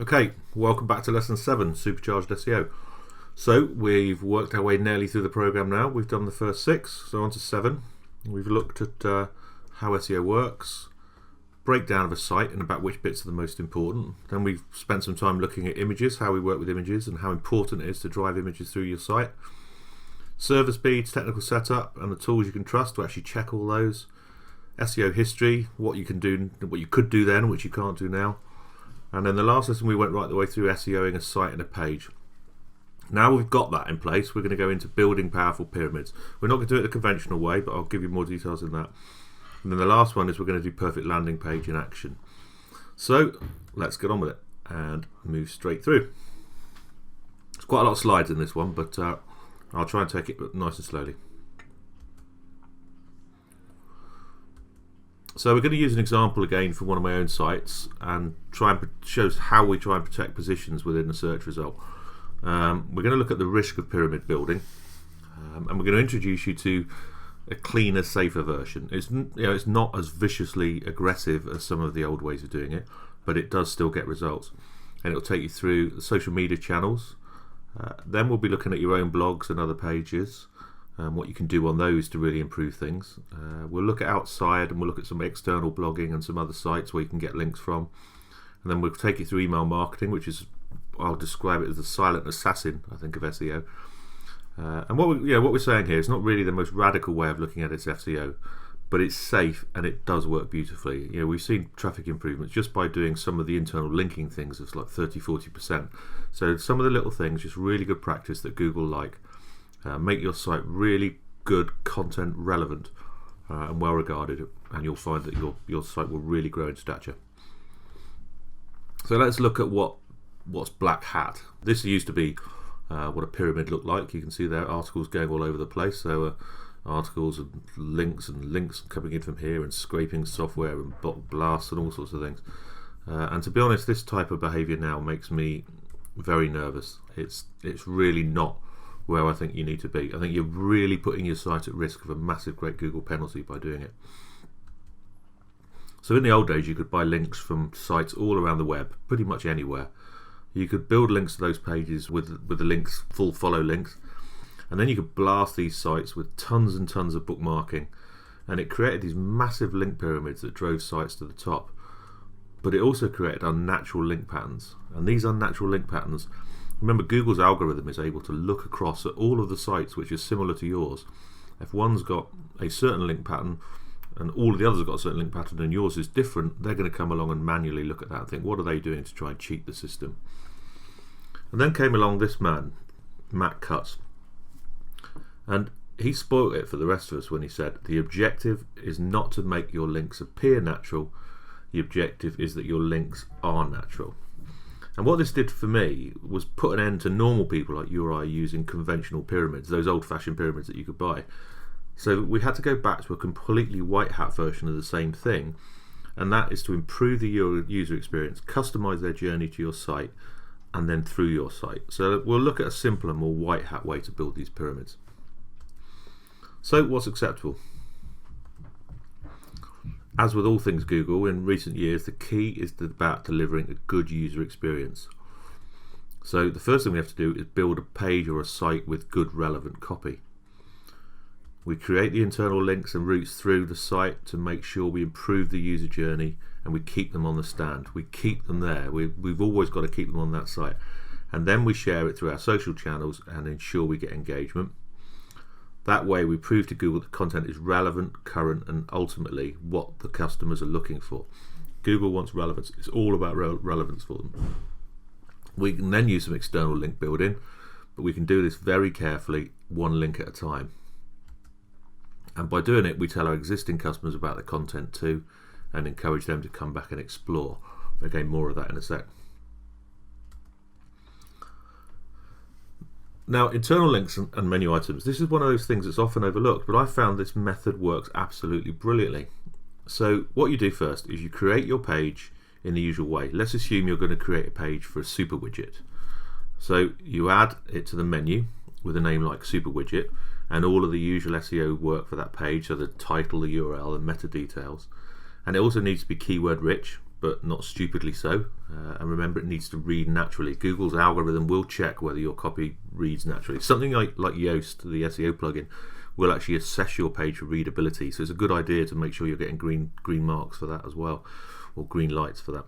Okay, welcome back to lesson 7, Supercharged SEO. So we've worked our way nearly through the program now. We've done the first 6, so on to 7. We've looked at how SEO works, breakdown of a site and about which bits are the most important. Then we've spent some time looking at images, how we work with images and how important it is to drive images through your site. Server speeds, technical setup and the tools you can trust to actually check all those. SEO history, what you can do, what you could do then, which you can't do now. And then the last lesson we went right the way through SEOing a site and a page. Now we've got that in place, we're going to go into building powerful pyramids. We're not going to do it the conventional way, but I'll give you more details in that. And then the last one is we're going to do perfect landing page in action. So let's get on with it and move straight through. There's quite a lot of slides in this one, but I'll try and take it nice and slowly. So we're going to use an example again from one of my own sites and try and shows how we try and protect positions within a search result. We're going to look at the risk of pyramid building, and we're going to introduce you to a cleaner, safer version. It's not as viciously aggressive as some of the old ways of doing it, but it does still get results. And it'll take you through the social media channels. Then we'll be looking at your own blogs and other pages. What you can do on those to really improve things. We'll look at outside and we'll look at some external blogging and some other sites where you can get links from. And then we'll take you through email marketing, which is, I'll describe it as the silent assassin, I think, of SEO. And what we're saying here is not really the most radical way of looking at its SEO, but it's safe and it does work beautifully. We've seen traffic improvements just by doing some of the internal linking things of like 30-40%. So some of the little things, just really good practice that Google like. Make your site really good content relevant and well regarded, and you'll find that your site will really grow in stature. So let's look at what's black hat. This used to be what a pyramid looked like. You can see there articles going all over the place. So articles and links coming in from here and scraping software and bot blasts and all sorts of things. And to be honest, this type of behavior now makes me very nervous. It's really not where I think you need to be. I think you're really putting your site at risk of a massive great Google penalty by doing it. So in the old days you could buy links from sites all around the web, pretty much anywhere. You could build links to those pages with the links, full follow links, and then you could blast these sites with tons and tons of bookmarking, and it created these massive link pyramids that drove sites to the top. But it also created unnatural link patterns, and these unnatural link patterns, remember, Google's algorithm is able to look across at all of the sites which are similar to yours. If one's got a certain link pattern and all of the others have got a certain link pattern and yours is different, they're going to come along and manually look at that and think, what are they doing to try and cheat the system? And then came along this man, Matt Cutts, and he spoiled it for the rest of us when he said, the objective is not to make your links appear natural, the objective is that your links are natural. And what this did for me was put an end to normal people like you or I using conventional pyramids, those old-fashioned pyramids that you could buy. So we had to go back to a completely white hat version of the same thing, and that is to improve the user experience, customize their journey to your site, and then through your site. So we'll look at a simpler, more white hat way to build these pyramids. So what's acceptable? As with all things Google, in recent years, the key is about delivering a good user experience. So the first thing we have to do is build a page or a site with good relevant copy. We create the internal links and routes through the site to make sure we improve the user journey and we keep them on the stand. We keep them there. We've always got to keep them on that site. And then we share it through our social channels and ensure we get engagement. That way we prove to Google that content is relevant, current, and ultimately what the customers are looking for. Google wants relevance. It's all about relevance for them. We can then use some external link building, but we can do this very carefully, one link at a time. And by doing it, we tell our existing customers about the content too and encourage them to come back and explore. Again, more of that in a sec. Now, internal links and menu items, this is one of those things that's often overlooked, but I found this method works absolutely brilliantly. So what you do first is you create your page in the usual way. Let's assume you're going to create a page for a super widget. So you add it to the menu with a name like super widget and all of the usual SEO work for that page, so the title, the URL and meta details. And it also needs to be keyword rich, but not stupidly so. And remember, it needs to read naturally. Google's algorithm will check whether your copy reads naturally. Something like Yoast, the SEO plugin, will actually assess your page for readability. So it's a good idea to make sure you're getting green marks for that as well, or green lights for that.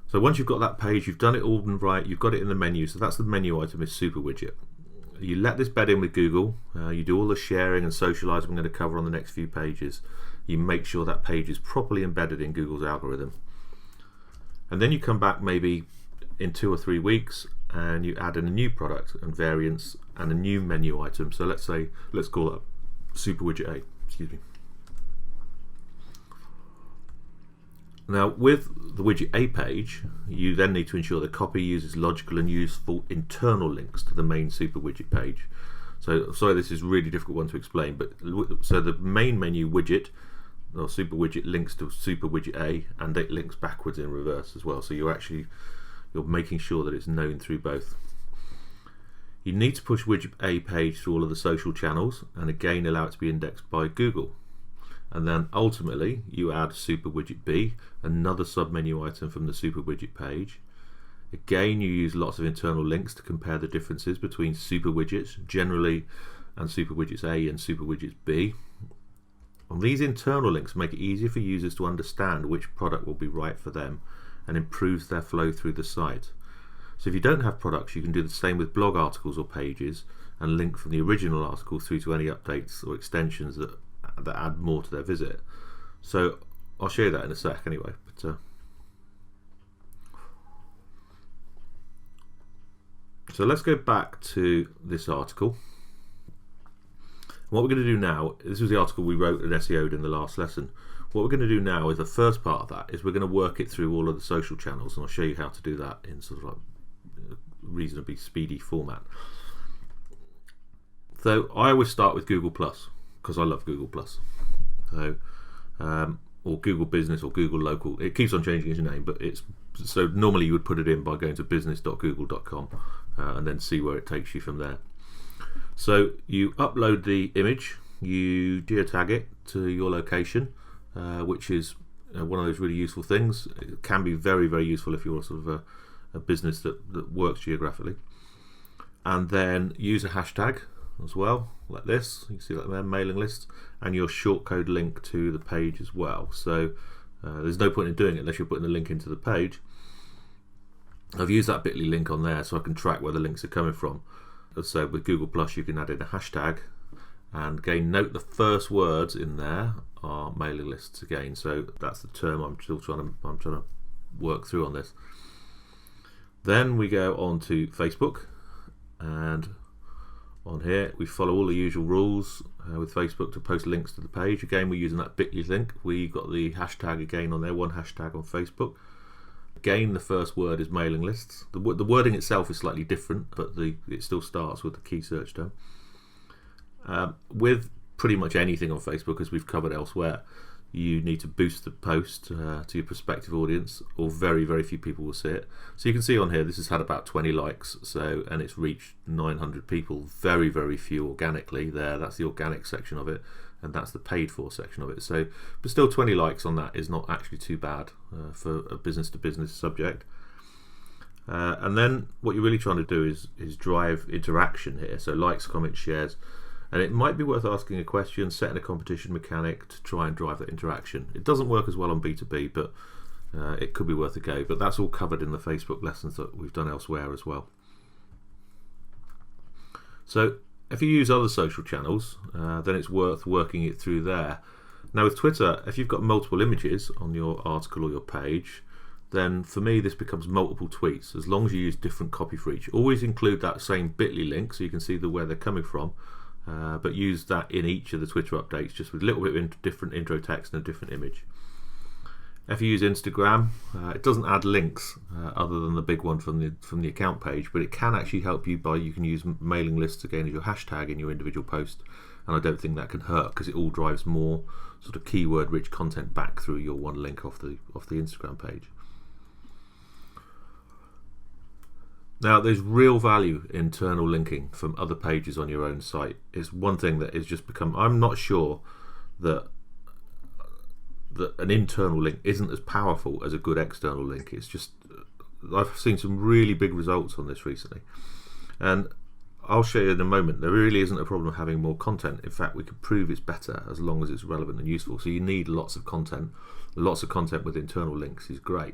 So once you've got that page, you've done it all right, you've got it in the menu. So that's the menu item, is Super Widget. You let this bed in with Google. You do all the sharing and socializing I'm going to cover on the next few pages. You make sure that page is properly embedded in Google's algorithm. And then you come back maybe in 2 or 3 weeks and you add in a new product and variants and a new menu item. So let's call it Super Widget A. Excuse me. Now, with the Widget A page, you then need to ensure the copy uses logical and useful internal links to the main Super Widget page. So, sorry, this is a really difficult one to explain, but so the main menu widget, or Super Widget, links to Super Widget A, and it links backwards in reverse as well. So you're making sure that it's known through both. You need to push Widget A page through all of the social channels, and again allow it to be indexed by Google. And then ultimately you add Super Widget B, another submenu item from the Super Widget page. Again, you use lots of internal links to compare the differences between super widgets generally and Super Widgets A and Super Widgets B. And these internal links make it easier for users to understand which product will be right for them and improves their flow through the site. So if you don't have products, you can do the same with blog articles or pages and link from the original article through to any updates or extensions that add more to their visit. So I'll show you that in a sec anyway. But so let's go back to this article. What we're going to do now, this was the article we wrote and SEO'd in the last lesson. What we're going to do now is the first part of that is we're going to work it through all of the social channels, and I'll show you how to do that in sort of like reasonably speedy format. So I always start with Google Plus because I love Google Plus. So or Google Business or Google Local. It keeps on changing its name, but it's so normally you would put it in by going to business.google.com and then see where it takes you from there. So you upload the image, you geotag it to your location, which is one of those really useful things. It can be very, very useful if you're sort of a business that works geographically. And then use a hashtag as well, like this. You can see that there, mailing list, and your shortcode link to the page as well. So there's no point in doing it unless you're putting the link into the page. I've used that bit.ly link on there so I can track where the links are coming from. So with Google Plus, you can add in a hashtag, and again, note the first words in there are mailing lists again. So that's the term I'm trying to work through on this. Then we go on to Facebook, and on here we follow all the usual rules with Facebook to post links to the page. Again, we're using that bit.ly link. We got the hashtag again on there, one hashtag on Facebook. Again, the first word is mailing lists. The wording itself is slightly different, but it still starts with the key search term. With pretty much anything on Facebook, as we've covered elsewhere, you need to boost the post to your prospective audience, or very, very few people will see it. So you can see on here, this has had about 20 likes, and it's reached 900 people. Very, very few organically there. That's the organic section of it, and that's the paid for section of it. So, but still 20 likes on that is not actually too bad for a business to business subject. And then what you're really trying to do is drive interaction here. So likes, comments, shares. And it might be worth asking a question, setting a competition mechanic to try and drive that interaction. It doesn't work as well on B2B, but it could be worth a go. But that's all covered in the Facebook lessons that we've done elsewhere as well. So if you use other social channels, then it's worth working it through there. Now with Twitter, if you've got multiple images on your article or your page, then for me this becomes multiple tweets, as long as you use different copy for each. Always include that same bit.ly link so you can see where they're coming from. But use that in each of the Twitter updates, just with a little bit of different intro text and a different image. If you use Instagram, it doesn't add links other than the big one from the account page, but it can actually help you you can use mailing lists again as your hashtag in your individual post, and I don't think that can hurt because it all drives more sort of keyword rich content back through your one link off the Instagram page. Now, there's real value in internal linking from other pages on your own site. It's one thing that has just become, I'm not sure that that an internal link isn't as powerful as a good external link. It's just, I've seen some really big results on this recently, and I'll show you in a moment. There really isn't a problem having more content. In fact, we could prove it's better as long as it's relevant and useful. So you need lots of content. Lots of content with internal links is great.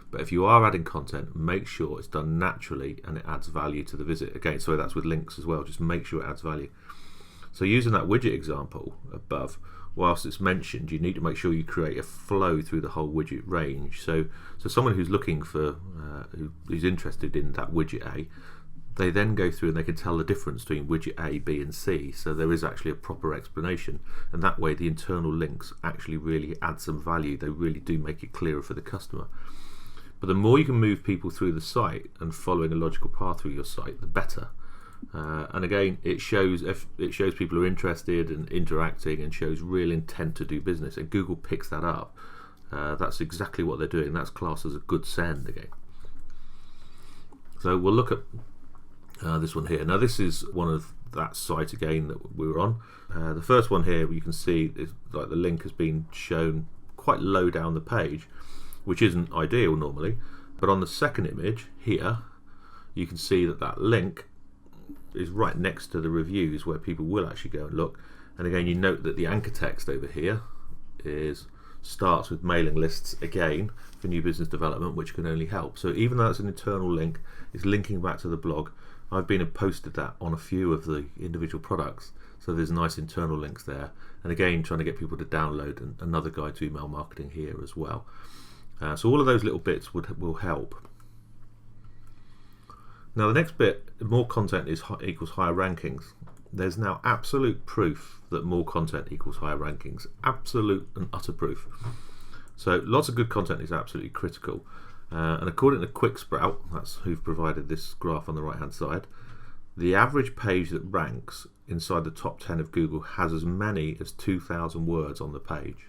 But if you are adding content, make sure it's done naturally and it adds value to the visit. Again, so that's with links as well. Just make sure it adds value. So using that widget example above, whilst it's mentioned, you need to make sure you create a flow through the whole widget range. So someone who's looking for, who's interested in that widget A, they then go through and they can tell the difference between widget A, B and C. So there is actually a proper explanation, and that way the internal links actually really add some value. They really do make it clearer for the customer. But the more you can move people through the site and following a logical path through your site, the better. And again, it shows people are interested and interacting, and shows real intent to do business, and Google picks that up. That's exactly what they're doing. That's classed as a good send again. So we'll look at this one here. Now this is one of that site again that we were on. The first one here, you can see is like the link has been shown quite low down the page, which isn't ideal normally. But on the second image here, you can see that link is right next to the reviews where people will actually go and look. And again, you note that the anchor text over here starts with mailing lists again for new business development, which can only help. So even though it's an internal link, it's linking back to the blog. I've been and posted that on a few of the individual products, so there's nice internal links there. And again, trying to get people to download another guide to email marketing here as well. So all of those little bits will help. Now the next bit, more content equals higher rankings. There's now absolute proof that more content equals higher rankings. Absolute and utter proof. So lots of good content is absolutely critical. And according to QuickSprout, that's who've provided this graph on the right hand side, the average page that ranks inside the top 10 of Google has as many as 2,000 words on the page.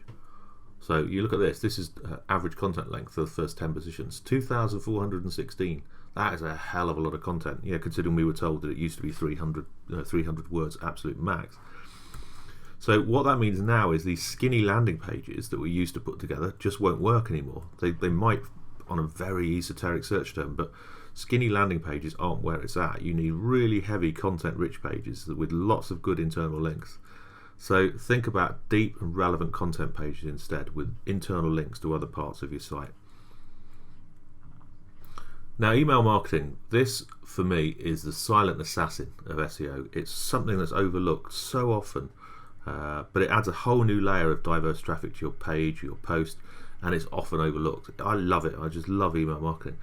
So you look at this is average content length for the first 10 positions, 2,416. That is a hell of a lot of content. Yeah, considering we were told that it used to be 300 words absolute max. So what that means now is these skinny landing pages that we used to put together just won't work anymore. They might on a very esoteric search term, but skinny landing pages aren't where it's at. You need really heavy content rich pages with lots of good internal links. So think about deep and relevant content pages instead, with internal links to other parts of your site. Now, email marketing, this for me is the silent assassin of SEO. It's something that's overlooked so often, but it adds a whole new layer of diverse traffic to your page, your post, and it's often overlooked. I love it. I just love email marketing.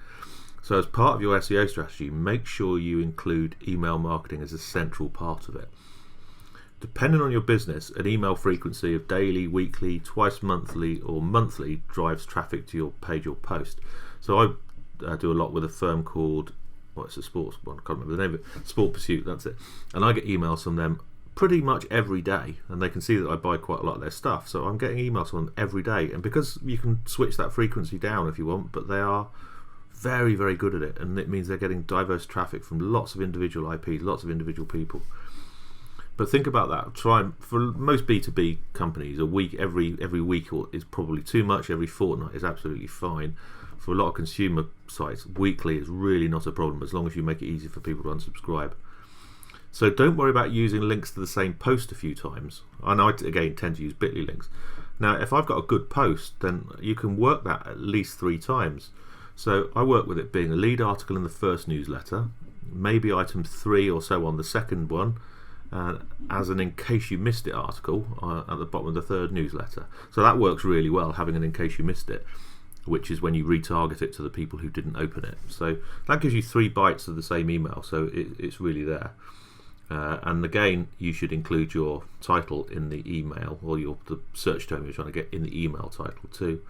So as part of your SEO strategy, make sure you include email marketing as a central part of it. Depending on your business, an email frequency of daily, weekly, twice monthly or monthly drives traffic to your page or post. So I do a lot with a firm called, it's a sports one, I can't remember the name of it, Sport Pursuit, that's it. And I get emails from them pretty much every day, and they can see that I buy quite a lot of their stuff. So I'm getting emails from them every day, and because you can switch that frequency down if you want, but they are very, very good at it, and it means they're getting diverse traffic from lots of individual IPs, lots of individual people. But think about that. For most B2B companies, a week every week is probably too much. Every fortnight is absolutely fine. For a lot of consumer sites, weekly is really not a problem, as long as you make it easy for people to unsubscribe. So don't worry about using links to the same post a few times. And I, again, tend to use bit.ly links. Now, if I've got a good post, then you can work that at least 3 times. So I work with it being a lead article in the first newsletter, maybe item 3 or so on the second one, as an in case you missed it article at the bottom of the third newsletter. So that works really well, having an in case you missed it, which is when you retarget it to the people who didn't open it. So that gives you 3 bites of the same email, so it's really there. And again, you should include your title in the email, or the search term you're trying to get in the email title too.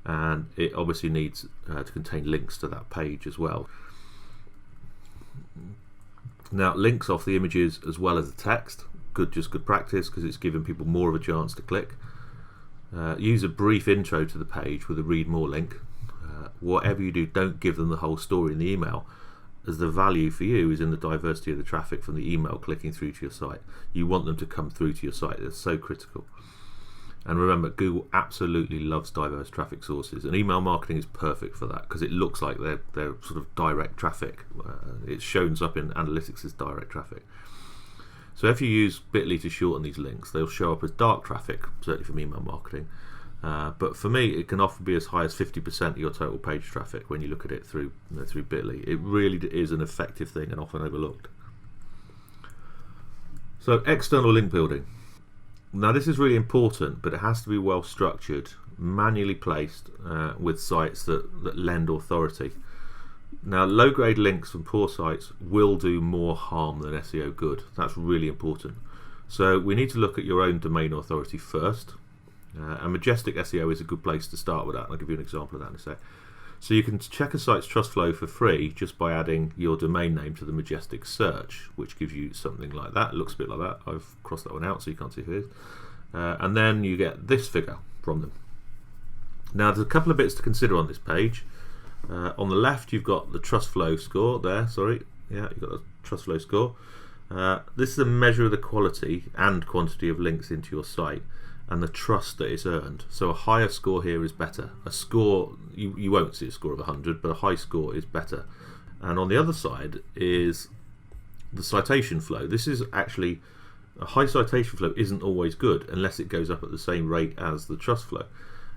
And it obviously needs to contain links to that page as well. Now, links off the images as well as the text, just good practice, because it's giving people more of a chance to click. Use a brief intro to the page with a read more link. Whatever you do, don't give them the whole story in the email, as the value for you is in the diversity of the traffic from the email clicking through to your site. You want them to come through to your site. That's so critical. And remember, Google absolutely loves diverse traffic sources, and email marketing is perfect for that because it looks like they're sort of direct traffic. It shows up in analytics as direct traffic. So if you use Bitly to shorten these links, they'll show up as dark traffic, certainly from email marketing. But for me, it can often be as high as 50% of your total page traffic when you look at it through Bitly. It really is an effective thing and often overlooked. So external link building. Now this is really important, but it has to be well structured, manually placed with sites that lend authority. Now low-grade links from poor sites will do more harm than SEO good. That's really important. So we need to look at your own domain authority first. And Majestic SEO is a good place to start with that. I'll give you an example of that in a sec. So you can check a site's trust flow for free just by adding your domain name to the Majestic search, which gives you something like that. It looks a bit like that. I've crossed that one out so you can't see who it is. And then you get this figure from them. Now there's a couple of bits to consider on this page. On the left you've got the trust flow score there, you've got the trust flow score. This is a measure of the quality and quantity of links into your site and the trust that it's earned. So a higher score here is better. A score, you won't see a score of 100, but a high score is better. And on the other side is the citation flow. This is actually, a high citation flow isn't always good unless it goes up at the same rate as the trust flow.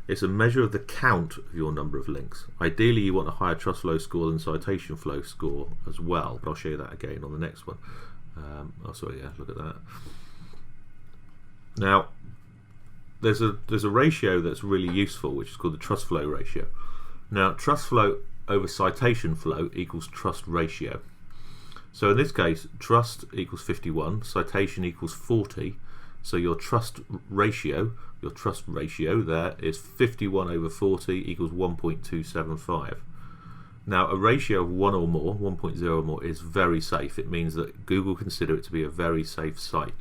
It's a measure of the count of your number of links. Ideally you want a higher trust flow score than citation flow score as well, but I'll show you that again on the next one. Look at that. Now there's a ratio that's really useful, which is called the trust flow ratio. Now trust flow over citation flow equals trust ratio. So in this case, trust equals 51, citation equals 40. So your trust ratio there is 51 over 40 equals 1.275. Now a ratio of 1 or more, 1.0 or more, is very safe. It means that Google consider it to be a very safe site.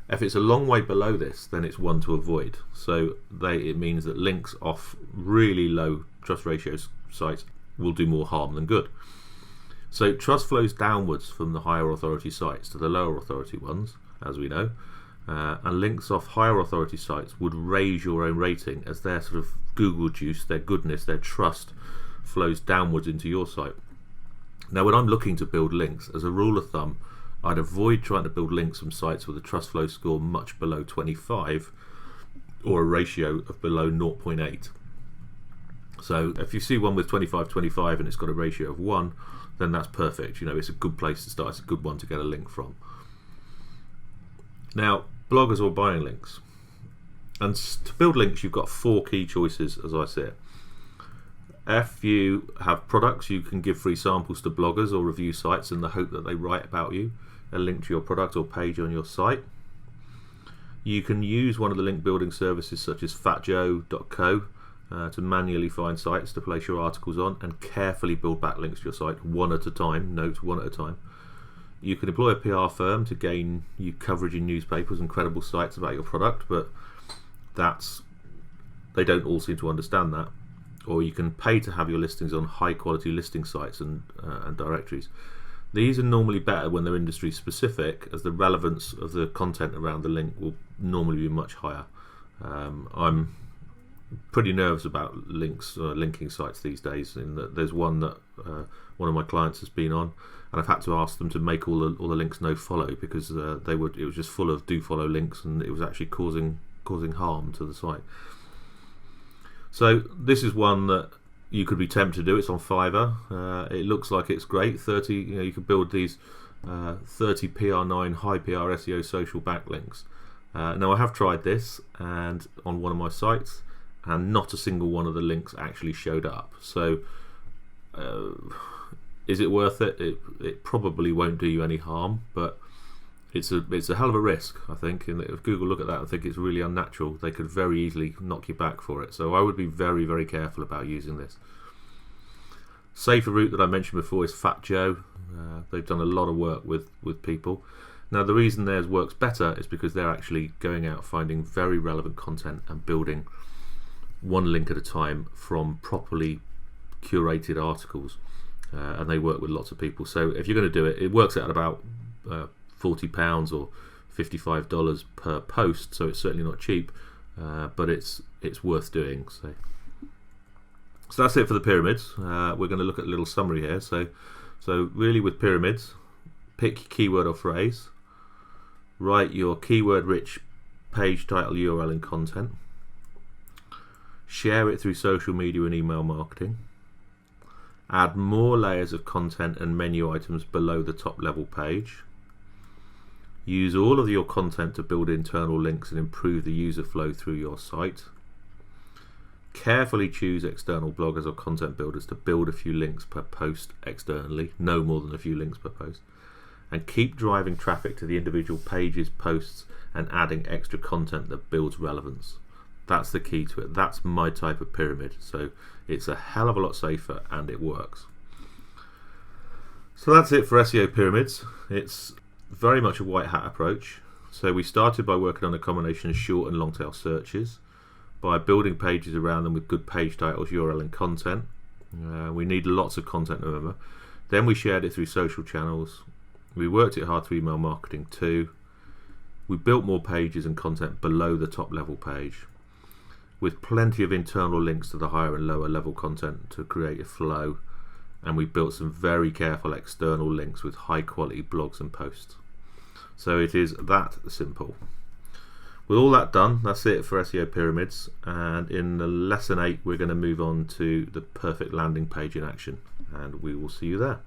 If it's a long way below this, then it's one to avoid. So it means that links off really low trust ratio sites will do more harm than good. So trust flows downwards from the higher authority sites to the lower authority ones, as we know. And links off higher authority sites would raise your own rating as their sort of Google juice, their goodness, their trust flows downwards into your site. Now when I'm looking to build links, as a rule of thumb, I'd avoid trying to build links from sites with a trust flow score much below 25 or a ratio of below 0.8. So if you see one with 25 and it's got a ratio of 1, then that's perfect. It's a good place to start. It's a good one to get a link from. Now, bloggers or buying links. And to build links, you've got 4 key choices as I see it. If you have products, you can give free samples to bloggers or review sites in the hope that they write about you, a link to your product or page on your site. You can use one of the link building services such as fatjoe.co to manually find sites to place your articles on and carefully build backlinks to your site one at a time. Note, one at a time. You can employ a PR firm to gain you coverage in newspapers and credible sites about your product, but they don't all seem to understand that. Or you can pay to have your listings on high quality listing sites and directories. These are normally better when they're industry specific, as the relevance of the content around the link will normally be much higher. I'm pretty nervous about linking sites these days. In that there's one that one of my clients has been on, and I've had to ask them to make all the links no follow because it was just full of do follow links, and it was actually causing harm to the site. So this is one that you could be tempted to do. It's on Fiverr. It looks like it's great. 30. You could build these 30 PR9 high PR SEO social backlinks. Now I have tried this and on one of my sites, and not a single one of the links actually showed up. So is it worth it? It probably won't do you any harm, but it's a hell of a risk, I think. And if Google look at that and think it's really unnatural, they could very easily knock you back for it. So I would be very, very careful about using this. Safer route that I mentioned before is FatJoe. They've done a lot of work with people. Now the reason theirs works better is because they're actually going out finding very relevant content and building one link at a time from properly curated articles, and they work with lots of people. So if you're going to do it, it works out about £40 or $55 per post, so it's certainly not cheap. but it's worth doing. So that's it for the pyramids. We're going to look at a little summary here. So really with pyramids, pick your keyword or phrase, write your keyword rich page title, URL and content, share it through social media and email marketing, add more layers of content and menu items below the top level page, use all of your content to build internal links and improve the user flow through your site, carefully choose external bloggers or content builders to build a few links per post externally, no more than a few links per post, and keep driving traffic to the individual pages, posts, and adding extra content that builds relevance. That's the key to it. That's my type of pyramid. So it's a hell of a lot safer and it works. So that's it for SEO pyramids. It's very much a white hat approach. So we started by working on a combination of short and long tail searches, by building pages around them with good page titles, URL and content. We need lots of content, remember. Then we shared it through social channels. We worked it hard through email marketing too. We built more pages and content below the top level page, with plenty of internal links to the higher and lower level content to create a flow, and we built some very careful external links with high quality blogs and posts. So it is that simple. With all that done, that's it for SEO pyramids, and in the lesson 8 we're going to move on to the perfect landing page in action, and we will see you there.